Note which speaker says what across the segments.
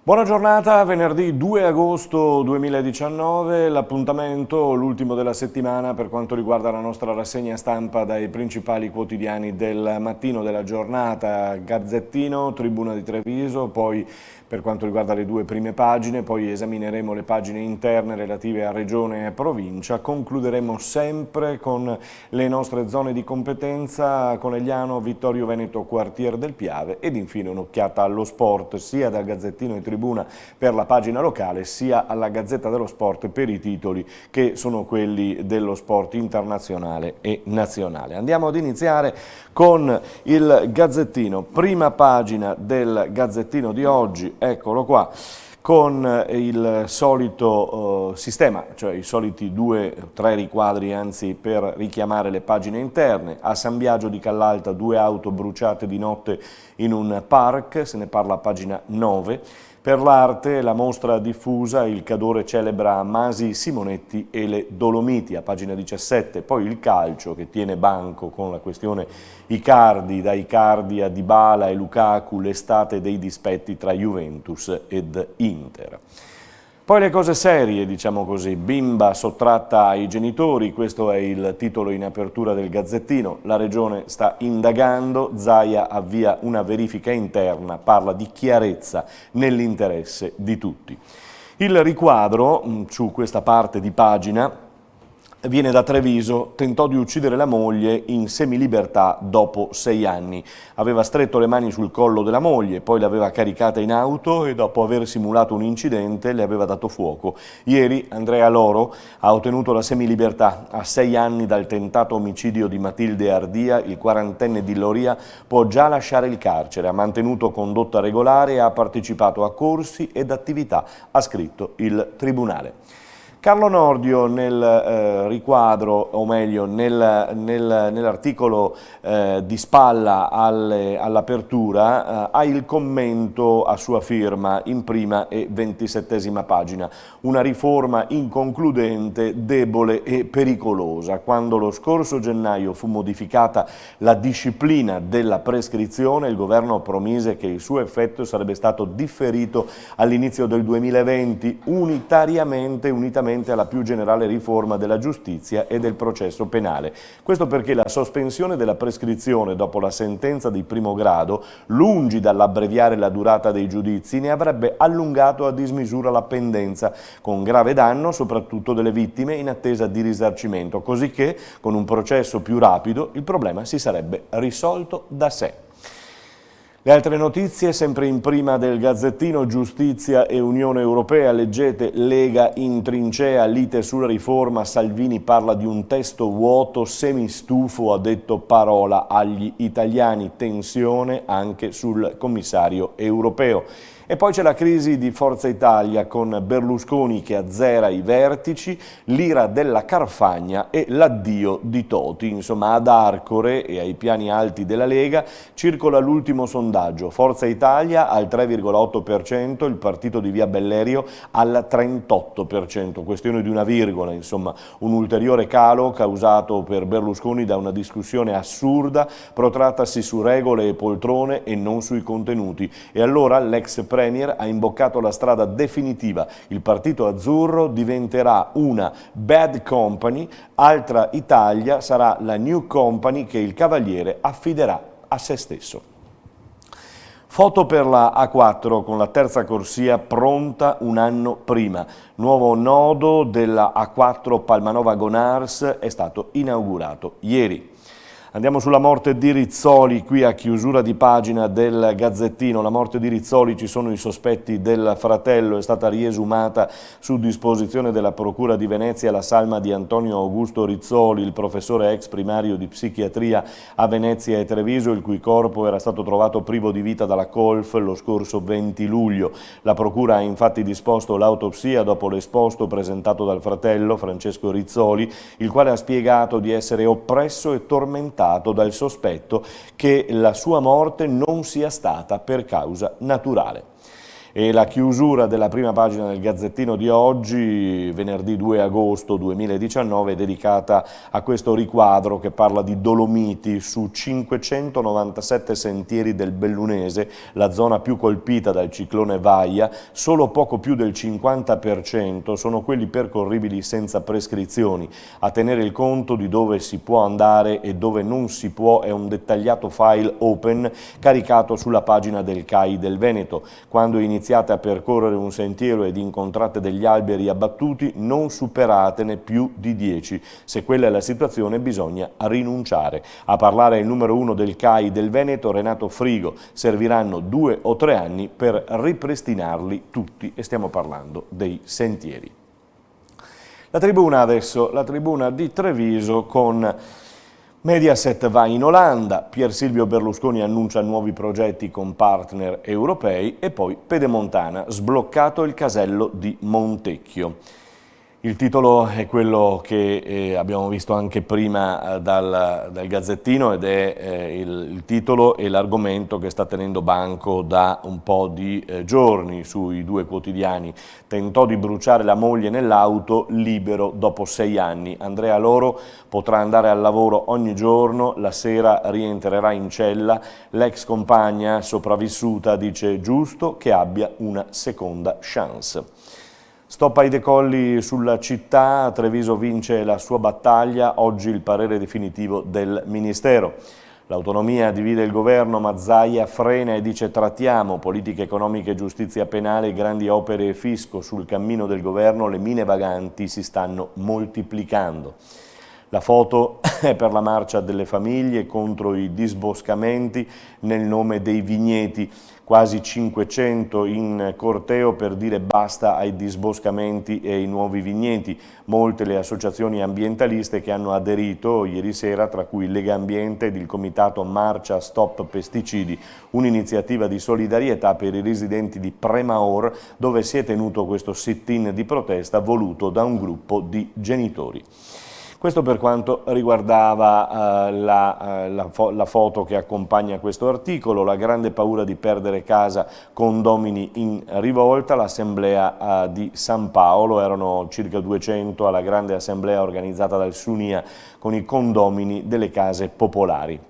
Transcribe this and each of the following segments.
Speaker 1: Buona giornata, venerdì 2 agosto 2019, l'appuntamento, l'ultimo della settimana per quanto riguarda la nostra rassegna stampa dai principali quotidiani del mattino della giornata, Gazzettino, Tribuna di Treviso, poi per quanto riguarda le due prime pagine, poi esamineremo le pagine interne relative a regione e provincia, concluderemo sempre con le nostre zone di competenza, Conegliano, Vittorio Veneto, Quartier del Piave ed infine un'occhiata allo sport sia dal Gazzettino e Tribuna per la pagina locale sia alla Gazzetta dello Sport per i titoli che sono quelli dello sport internazionale e nazionale. Andiamo ad iniziare con il Gazzettino, prima pagina del Gazzettino di oggi, eccolo qua, con il solito sistema, cioè i soliti 2 o 3 riquadri anzi per richiamare le pagine interne. A San Biagio di Callalta 2 auto bruciate di notte in un park, se ne parla a pagina 9. Per l'arte, la mostra diffusa, il Cadore celebra Masi, Simonetti e le Dolomiti, a pagina 17. Poi il calcio, che tiene banco con la questione Icardi, da Icardi a Dybala e Lukaku, l'estate dei dispetti tra Juventus ed Inter. Poi le cose serie, diciamo così, bimba sottratta ai genitori, questo è il titolo in apertura del Gazzettino, la Regione sta indagando, Zaia avvia una verifica interna, parla di chiarezza nell'interesse di tutti. Il riquadro, su questa parte di pagina, viene da Treviso, tentò di uccidere la moglie in semilibertà dopo 6 anni. Aveva stretto le mani sul collo della moglie, poi l'aveva caricata in auto e dopo aver simulato un incidente le aveva dato fuoco. Ieri Andrea Loro ha ottenuto la semilibertà. A 6 anni dal tentato omicidio di Matilde Ardia, il 40enne di Loria può già lasciare il carcere. Ha mantenuto condotta regolare e ha partecipato a corsi ed attività, ha scritto il Tribunale. Carlo Nordio nel riquadro, o meglio nell'articolo di spalla all'apertura, ha il commento a sua firma in prima e 27ª pagina. Una riforma inconcludente, debole e pericolosa. Quando lo scorso gennaio fu modificata la disciplina della prescrizione, il governo promise che il suo effetto sarebbe stato differito all'inizio del 2020, unitamente alla più generale riforma della giustizia e del processo penale. Questo perché la sospensione della prescrizione dopo la sentenza di primo grado, lungi dall'abbreviare la durata dei giudizi, ne avrebbe allungato a dismisura la pendenza, con grave danno soprattutto delle vittime in attesa di risarcimento, così che con un processo più rapido il problema si sarebbe risolto da sé. Le altre notizie, sempre in prima del Gazzettino, giustizia e Unione Europea, leggete Lega in trincea, lite sulla riforma, Salvini parla di un testo vuoto, semistufo, ha detto parola agli italiani, tensione anche sul commissario europeo. E poi c'è la crisi di Forza Italia con Berlusconi che azzera i vertici, l'ira della Carfagna e l'addio di Toti. Insomma, ad Arcore e ai piani alti della Lega circola l'ultimo sondaggio. Forza Italia al 3,8%, il partito di Via Bellerio al 38%. Questione di una virgola, insomma, un ulteriore calo causato per Berlusconi da una discussione assurda, protrattasi su regole e poltrone e non sui contenuti. E allora l'ex Premier ha imboccato la strada definitiva. Il partito azzurro diventerà una bad company, Altra Italia sarà la new company che il Cavaliere affiderà a se stesso. Foto per la A4 con la terza corsia pronta un anno prima. Nuovo nodo della A4 Palmanova-Gonars è stato inaugurato ieri. Andiamo sulla morte di Rizzoli, qui a chiusura di pagina del Gazzettino. La morte di Rizzoli, ci sono i sospetti del fratello, è stata riesumata su disposizione della Procura di Venezia la salma di Antonio Augusto Rizzoli, il professore ex primario di psichiatria a Venezia e Treviso, il cui corpo era stato trovato privo di vita dalla colf lo scorso 20 luglio. La Procura ha infatti disposto l'autopsia dopo l'esposto presentato dal fratello, Francesco Rizzoli, il quale ha spiegato di essere oppresso e tormentato dal sospetto che la sua morte non sia stata per causa naturale. E la chiusura della prima pagina del Gazzettino di oggi, venerdì 2 agosto 2019, è dedicata a questo riquadro che parla di Dolomiti. Su 597 sentieri del Bellunese, la zona più colpita dal ciclone Vaia, solo poco più del 50% sono quelli percorribili senza prescrizioni. A tenere il conto di dove si può andare e dove non si può è un dettagliato file open caricato sulla pagina del CAI del Veneto. Quando iniziate a percorrere un sentiero ed incontrate degli alberi abbattuti, non superatene più di 10. Se quella è la situazione, bisogna rinunciare. A parlare il numero 1 del CAI del Veneto, Renato Frigo. Serviranno 2 o 3 anni per ripristinarli tutti, e stiamo parlando dei sentieri. La tribuna adesso, la tribuna di Treviso con Mediaset va in Olanda, Pier Silvio Berlusconi annuncia nuovi progetti con partner europei e poi Pedemontana, sbloccato il casello di Montecchio. Il titolo è quello che abbiamo visto anche prima dal Gazzettino ed è il titolo e l'argomento che sta tenendo banco da un po' di giorni sui due quotidiani. Tentò di bruciare la moglie nell'auto, libero dopo 6 anni. Andrea Loro potrà andare al lavoro ogni giorno, la sera rientrerà in cella. L'ex compagna sopravvissuta dice giusto che abbia una seconda chance. Stop ai decolli sulla città, Treviso vince la sua battaglia, oggi il parere definitivo del Ministero. L'autonomia divide il governo, ma Zaia frena e dice trattiamo, politiche economiche, giustizia penale, grandi opere e fisco. Sul cammino del governo le mine vaganti si stanno moltiplicando. La foto è per la marcia delle famiglie contro i disboscamenti nel nome dei vigneti. Quasi 500 in corteo per dire basta ai disboscamenti e ai nuovi vigneti. Molte le associazioni ambientaliste che hanno aderito ieri sera, tra cui Lega Ambiente ed il comitato Marcia Stop Pesticidi, un'iniziativa di solidarietà per i residenti di Premaor, dove si è tenuto questo sit-in di protesta voluto da un gruppo di genitori. Questo per quanto riguardava la foto che accompagna questo articolo, la grande paura di perdere casa, condomini in rivolta, l'assemblea di San Paolo, erano circa 200 alla grande assemblea organizzata dal Sunia con i condomini delle case popolari.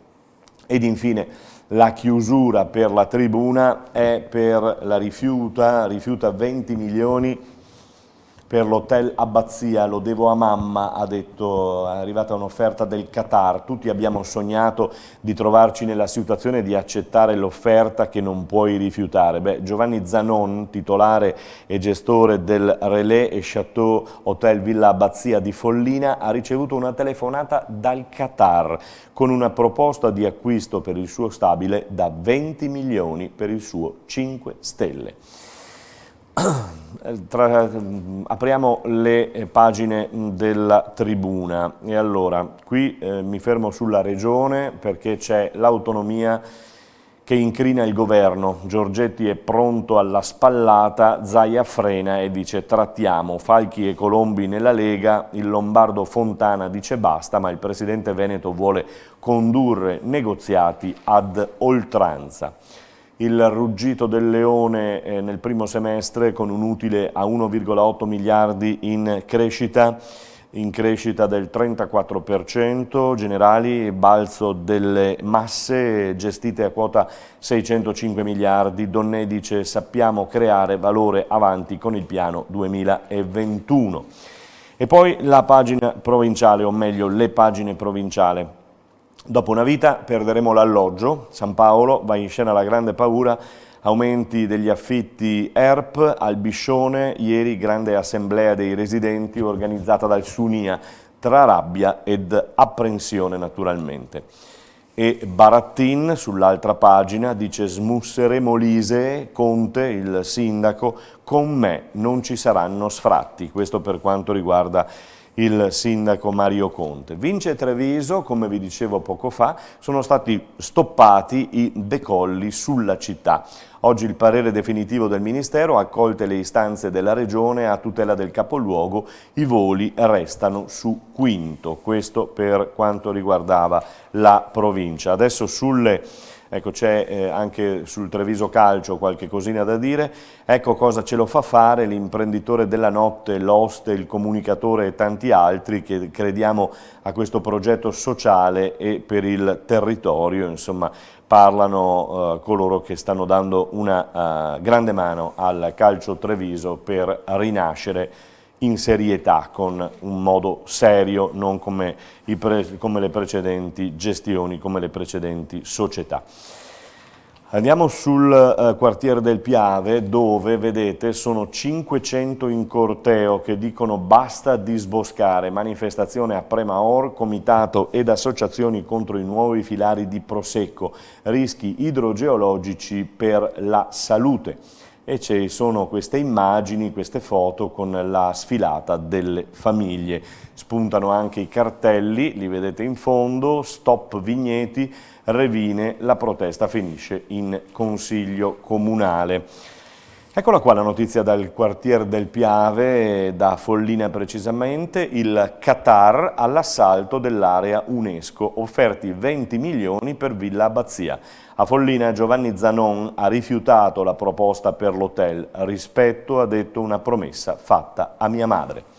Speaker 1: Ed infine la chiusura per la tribuna è per la rifiuta 20 milioni per l'hotel Abbazia, lo devo a mamma, ha detto, è arrivata un'offerta del Qatar, tutti abbiamo sognato di trovarci nella situazione di accettare l'offerta che non puoi rifiutare. Beh, Giovanni Zanon, titolare e gestore del Relais e Chateau Hotel Villa Abbazia di Follina, ha ricevuto una telefonata dal Qatar con una proposta di acquisto per il suo stabile da 20 milioni per il suo 5 stelle. Apriamo le pagine della tribuna e allora qui mi fermo sulla regione perché c'è l'autonomia che incrina il governo. Giorgetti è pronto alla spallata, Zaia frena e dice trattiamo, Falchi e Colombi nella Lega, il lombardo Fontana dice basta, ma il presidente Veneto vuole condurre negoziati ad oltranza. Il ruggito del leone nel primo semestre con un utile a 1,8 miliardi in crescita del 34%, generali, balzo delle masse gestite a quota 605 miliardi, Donné dice sappiamo creare valore avanti con il piano 2021. E poi la pagina provinciale, o meglio le pagine provinciali. Dopo una vita perderemo l'alloggio, San Paolo, va in scena la grande paura, aumenti degli affitti ERP, al Biscione, ieri grande assemblea dei residenti organizzata dal Sunia, tra rabbia ed apprensione naturalmente. E Barattin, sull'altra pagina, dice smusseremo l'ISEE, Conte, il sindaco, con me non ci saranno sfratti, questo per quanto riguarda il sindaco Mario Conte. Vince Treviso, come vi dicevo poco fa, sono stati stoppati i decolli sulla città. Oggi il parere definitivo del Ministero, accolte le istanze della Regione a tutela del capoluogo, i voli restano su Quinto. Questo per quanto riguardava la provincia. Adesso sulle Ecco, c'è anche sul Treviso Calcio qualche cosina da dire. Ecco cosa ce lo fa fare l'imprenditore della notte, l'host, il comunicatore e tanti altri che crediamo a questo progetto sociale e per il territorio, insomma, parlano coloro che stanno dando una grande mano al calcio Treviso per rinascere in serietà, con un modo serio, non come le precedenti gestioni, come le precedenti società. Andiamo sul quartiere del Piave, dove, vedete, sono 500 in corteo che dicono basta disboscare, manifestazione a Premaor, comitato ed associazioni contro i nuovi filari di Prosecco, rischi idrogeologici per la salute. E ci sono queste immagini, queste foto con la sfilata delle famiglie. Spuntano anche i cartelli, li vedete in fondo, stop vigneti, Revine, la protesta finisce in Consiglio Comunale. Eccola qua la notizia dal quartier del Piave, da Follina precisamente, il Qatar all'assalto dell'area UNESCO, offerti 20 milioni per Villa Abbazia. A Follina Giovanni Zanon ha rifiutato la proposta per l'hotel, rispetto, ha detto, una promessa fatta a mia madre.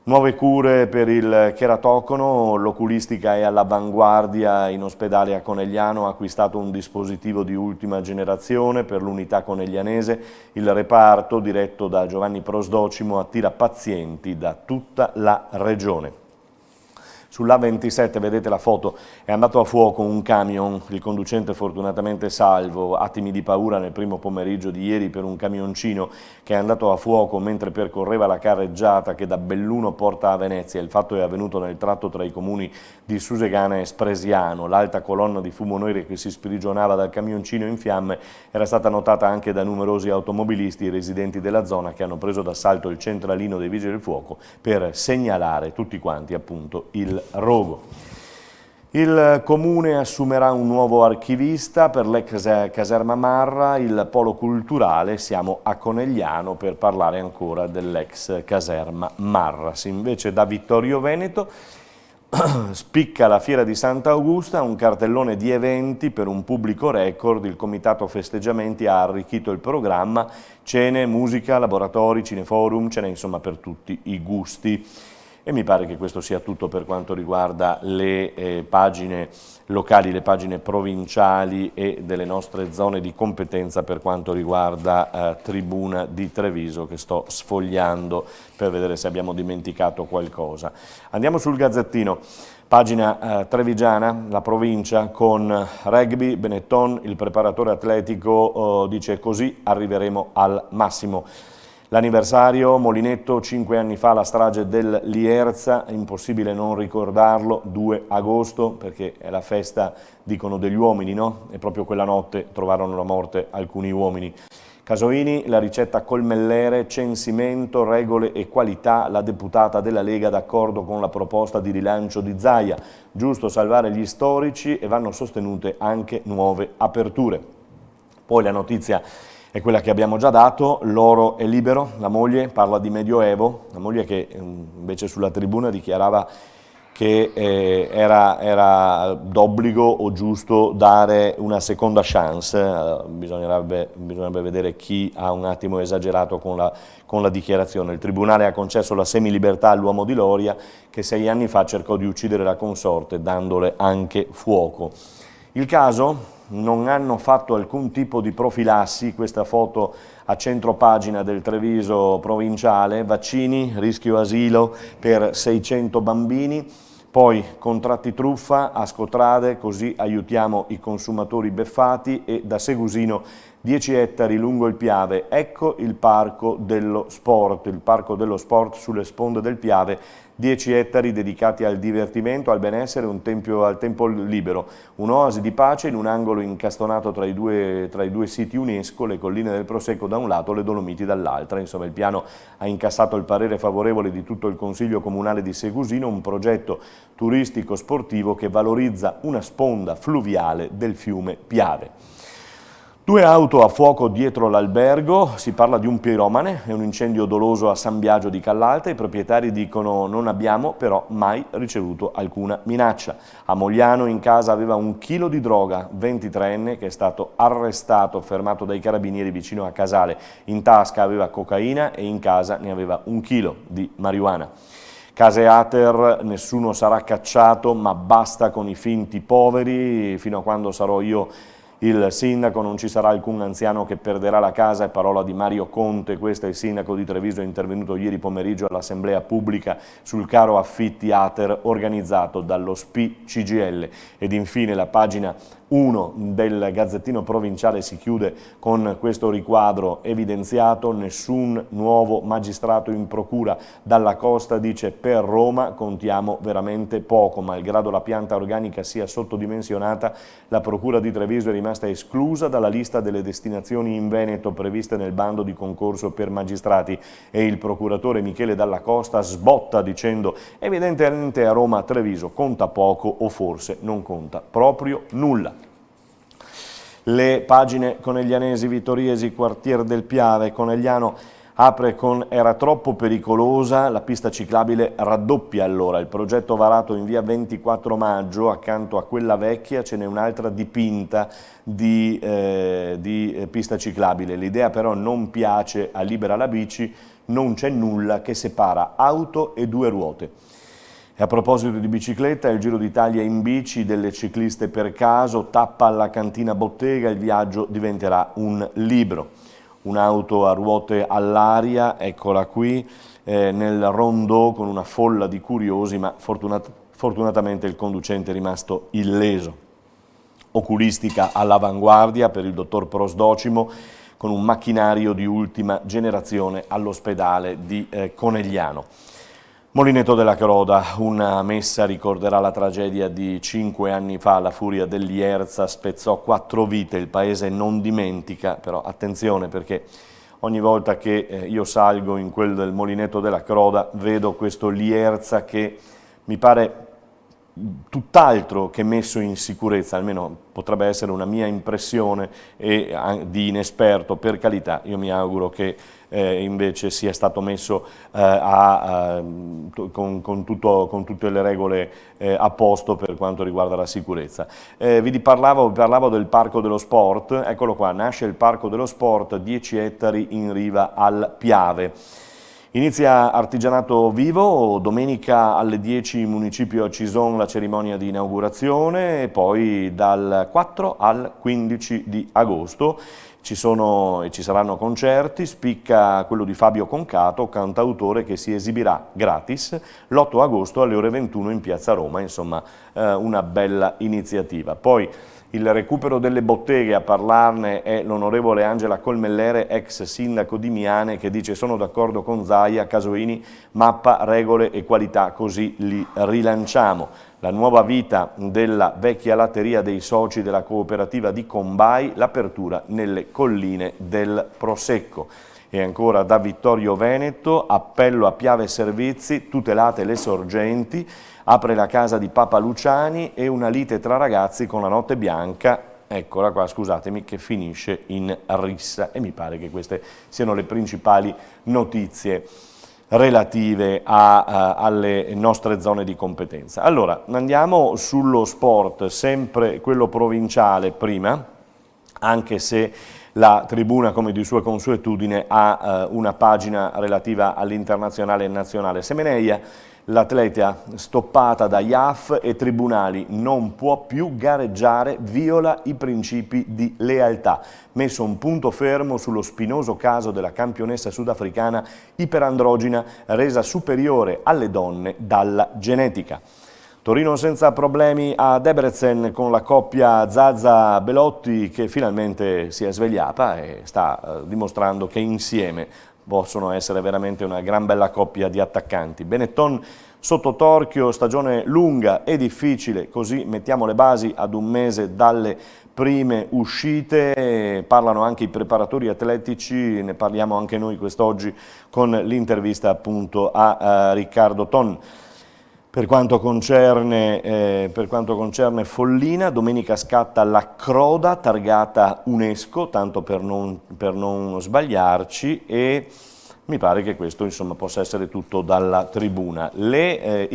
Speaker 1: Nuove cure per il cheratocono, l'oculistica è all'avanguardia in ospedale a Conegliano, ha acquistato un dispositivo di ultima generazione per l'unità coneglianese, il reparto diretto da Giovanni Prosdocimo attira pazienti da tutta la regione. Sull'A27, vedete la foto, è andato a fuoco un camion, il conducente fortunatamente salvo, attimi di paura nel primo pomeriggio di ieri per un camioncino che è andato a fuoco mentre percorreva la carreggiata che da Belluno porta a Venezia. Il fatto è avvenuto nel tratto tra i comuni di Susegana e Spresiano. L'alta colonna di fumo nero che si sprigionava dal camioncino in fiamme era stata notata anche da numerosi automobilisti e residenti della zona che hanno preso d'assalto il centralino dei Vigili del Fuoco per segnalare tutti quanti appunto il rogo. Il Comune assumerà un nuovo archivista per l'ex caserma Marra, il polo culturale, siamo a Conegliano per parlare ancora dell'ex caserma Marras. Invece da Vittorio Veneto spicca la Fiera di Sant'Augusta, un cartellone di eventi per un pubblico record, il Comitato Festeggiamenti ha arricchito il programma, cene, musica, laboratori, cineforum, ce n'è insomma per tutti i gusti. E mi pare che questo sia tutto per quanto riguarda le pagine locali, le pagine provinciali e delle nostre zone di competenza per quanto riguarda Tribuna di Treviso, che sto sfogliando per vedere se abbiamo dimenticato qualcosa. Andiamo sul Gazzettino, pagina trevigiana, la provincia con rugby, Benetton, il preparatore atletico dice così arriveremo al massimo. L'anniversario, Molinetto, 5 anni fa la strage del Lierza, è impossibile non ricordarlo, 2 agosto, perché è la festa, dicono, degli uomini, no? E proprio quella notte trovarono la morte alcuni uomini. Casoini, la ricetta colmellere, censimento, regole e qualità, la deputata della Lega d'accordo con la proposta di rilancio di Zaia, giusto salvare gli storici e vanno sostenute anche nuove aperture. Poi la notizia è quella che abbiamo già dato, l'oro è libero, la moglie parla di Medioevo, la moglie che invece sulla tribuna dichiarava che era d'obbligo o giusto dare una seconda chance, bisognerebbe vedere chi ha un attimo esagerato con la dichiarazione. Il Tribunale ha concesso la semilibertà all'uomo di Loria che 6 anni fa cercò di uccidere la consorte dandole anche fuoco. Il caso? Non hanno fatto alcun tipo di profilassi, questa foto a centropagina del Treviso provinciale, vaccini, rischio asilo per 600 bambini, poi contratti truffa, Ascotrade, così aiutiamo i consumatori beffati e da Segusino 10 ettari lungo il Piave, ecco il Parco dello Sport sulle sponde del Piave, 10 ettari dedicati al divertimento, al benessere, un tempio al tempo libero, un'oasi di pace in un angolo incastonato tra i due siti UNESCO, le colline del Prosecco da un lato, le Dolomiti dall'altra. Insomma, il piano ha incassato il parere favorevole di tutto il Consiglio Comunale di Segusino, un progetto turistico-sportivo che valorizza una sponda fluviale del fiume Piave. 2 auto a fuoco dietro l'albergo, si parla di un piromane, è un incendio doloso a San Biagio di Callalta, i proprietari dicono non abbiamo però mai ricevuto alcuna minaccia. A Mogliano in casa aveva 1 chilo di droga, 23enne che è stato arrestato, fermato dai carabinieri vicino a Casale, in tasca aveva cocaina e in casa ne aveva 1 chilo di marijuana. Case Ater, nessuno sarà cacciato, ma basta con i finti poveri, fino a quando sarò io il sindaco non ci sarà alcun anziano che perderà la casa, è parola di Mario Conte, questo è il sindaco di Treviso, è intervenuto ieri pomeriggio all'assemblea pubblica sul caro affitti Ater organizzato dallo SPI CGIL. Ed infine la pagina 1 del Gazzettino Provinciale si chiude con questo riquadro evidenziato: nessun nuovo magistrato in procura. Dalla Costa dice per Roma contiamo veramente poco, malgrado la pianta organica sia sottodimensionata, la procura di Treviso è rimasta esclusa dalla lista delle destinazioni in Veneto previste nel bando di concorso per magistrati, e il procuratore Michele Dalla Costa sbotta dicendo evidentemente a Roma Treviso conta poco o forse non conta proprio nulla. Le pagine coneglianesi, vittoriesi, quartier del Piave. Conegliano apre con era troppo pericolosa, la pista ciclabile raddoppia allora. Il progetto varato in via 24 maggio, accanto a quella vecchia ce n'è un'altra dipinta di pista ciclabile. L'idea però non piace a Libera la Bici, non c'è nulla che separa auto e 2 ruote. E a proposito di bicicletta, il Giro d'Italia in bici delle cicliste per caso, tappa alla cantina bottega, il viaggio diventerà un libro. Un'auto a ruote all'aria, eccola qui, nel rondò con una folla di curiosi, ma fortunatamente il conducente è rimasto illeso. Oculistica all'avanguardia per il dottor Prosdocimo, con un macchinario di ultima generazione all'ospedale di Conegliano. Molinetto della Croda, una messa ricorderà la tragedia di 5 anni fa, la furia dell'Ierza spezzò 4 vite, il paese non dimentica, però attenzione perché ogni volta che io salgo in quel del Molinetto della Croda vedo questo Lierza che mi pare tutt'altro che messo in sicurezza, almeno potrebbe essere una mia impressione di inesperto, per carità, io mi auguro che invece sia stato messo con tutte le regole a posto per quanto riguarda la sicurezza. Vi parlavo del Parco dello Sport, eccolo qua, nasce il Parco dello Sport, 10 ettari in riva al Piave. Inizia Artigianato Vivo, domenica alle 10 municipio a Cison la cerimonia di inaugurazione e poi dal 4 al 15 di agosto ci saranno concerti, spicca quello di Fabio Concato, cantautore che si esibirà gratis l'8 agosto alle ore 21 in Piazza Roma, insomma una bella iniziativa. Poi il recupero delle botteghe, a parlarne è l'onorevole Angela Colmellere, ex sindaco di Miane, che dice sono d'accordo con Zaia, Casoini, mappa, regole e qualità, così li rilanciamo. La nuova vita della vecchia latteria dei soci della cooperativa di Combai, l'apertura nelle colline del Prosecco. E ancora da Vittorio Veneto, appello a Piave Servizi, tutelate le sorgenti, apre la casa di Papa Luciani e una lite tra ragazzi con la notte bianca, eccola qua, scusatemi, che finisce in rissa, e mi pare che queste siano le principali notizie relative alle nostre zone di competenza. Allora, andiamo sullo sport, sempre quello provinciale prima, anche se la Tribuna, come di sua consuetudine, ha una pagina relativa all'internazionale e nazionale. Semeneia, l'atleta stoppata da IAF e tribunali, non può più gareggiare, viola i principi di lealtà. Messo un punto fermo sullo spinoso caso della campionessa sudafricana iperandrogina resa superiore alle donne dalla genetica. Torino senza problemi a Debrecen con la coppia Zaza-Belotti che finalmente si è svegliata e sta dimostrando che insieme possono essere veramente una gran bella coppia di attaccanti. Benetton sotto torchio, stagione lunga e difficile, così mettiamo le basi ad un mese dalle prime uscite, parlano anche i preparatori atletici, ne parliamo anche noi quest'oggi con l'intervista appunto a Riccardo Ton. Per quanto concerne Follina, domenica scatta la Croda, targata UNESCO, tanto per non sbagliarci, e mi pare che questo insomma possa essere tutto dalla tribuna. Le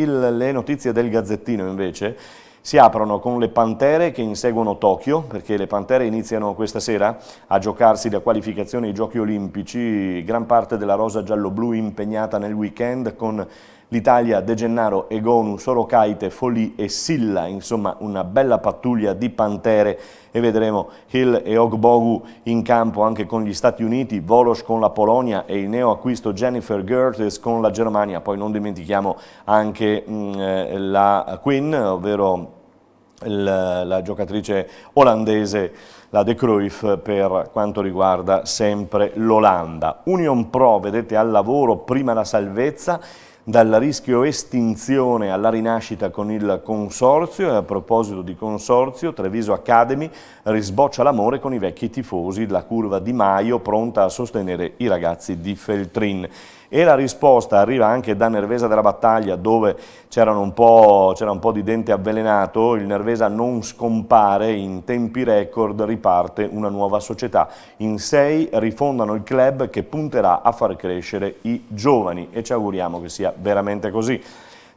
Speaker 1: notizie del Gazzettino invece si aprono con le Pantere che inseguono Tokyo, perché le Pantere iniziano questa sera a giocarsi la qualificazione ai Giochi Olimpici, gran parte della rosa giallo-blu impegnata nel weekend con l'Italia, De Gennaro, Egonu, Sorokaite, Folì e Silla, insomma una bella pattuglia di Pantere, e vedremo Hill e Ogbogu in campo anche con gli Stati Uniti, Volos con la Polonia e il neoacquisto Jennifer Gertes con la Germania. Poi non dimentichiamo anche la Queen, ovvero la giocatrice olandese, la De Cruyff, per quanto riguarda sempre l'Olanda. Union Pro, vedete, al lavoro, prima la salvezza, dal rischio estinzione alla rinascita con il consorzio, e a proposito di consorzio, Treviso Academy risboccia l'amore con i vecchi tifosi, la curva Di Maio pronta a sostenere i ragazzi di Feltrin. E la risposta arriva anche da Nervesa della Battaglia, dove c'era un po' di dente avvelenato. Il Nervesa non scompare, in tempi record riparte una nuova società. In 6 rifondano il club che punterà a far crescere i giovani, e ci auguriamo che sia veramente così.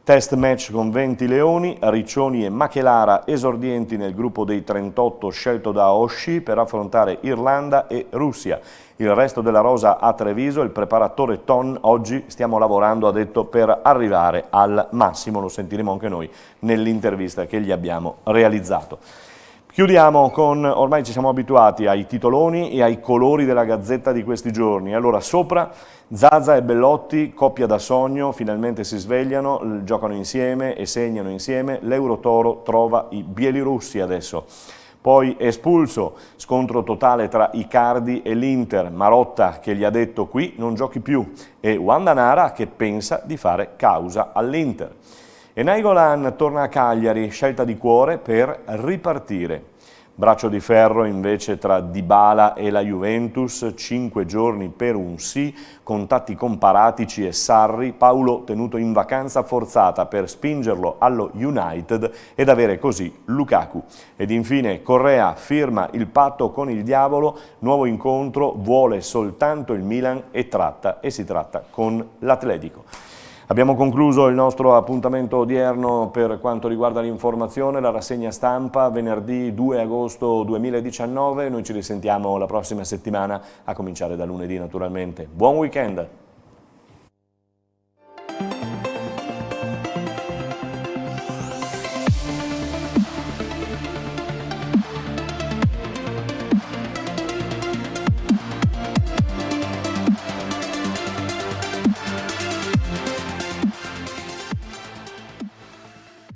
Speaker 1: Test match con 20 leoni, Riccioni e Machelara esordienti nel gruppo dei 38 scelto da Osci per affrontare Irlanda e Russia. Il resto della rosa a Treviso, il preparatore Ton, oggi stiamo lavorando, ha detto, per arrivare al massimo, lo sentiremo anche noi nell'intervista che gli abbiamo realizzato. Chiudiamo con, ormai ci siamo abituati ai titoloni e ai colori della Gazzetta di questi giorni. Allora, sopra Zaza e Bellotti, coppia da sogno, finalmente si svegliano, giocano insieme e segnano insieme. L'Eurotoro trova i bielorussi adesso. Poi espulso, scontro totale tra Icardi e l'Inter, Marotta che gli ha detto qui non giochi più, e Wanda Nara che pensa di fare causa all'Inter. E Nainggolan torna a Cagliari, scelta di cuore per ripartire. Braccio di ferro invece tra Dybala e la Juventus, 5 giorni per un sì, contatti con Paratici e Sarri, Paulo tenuto in vacanza forzata per spingerlo allo United ed avere così Lukaku. Ed infine Correa firma il patto con il diavolo, nuovo incontro, vuole soltanto il Milan e si tratta con l'Atletico. Abbiamo concluso il nostro appuntamento odierno per quanto riguarda l'informazione, la rassegna stampa, venerdì 2 agosto 2019. Noi ci risentiamo la prossima settimana, a cominciare da lunedì naturalmente. Buon weekend!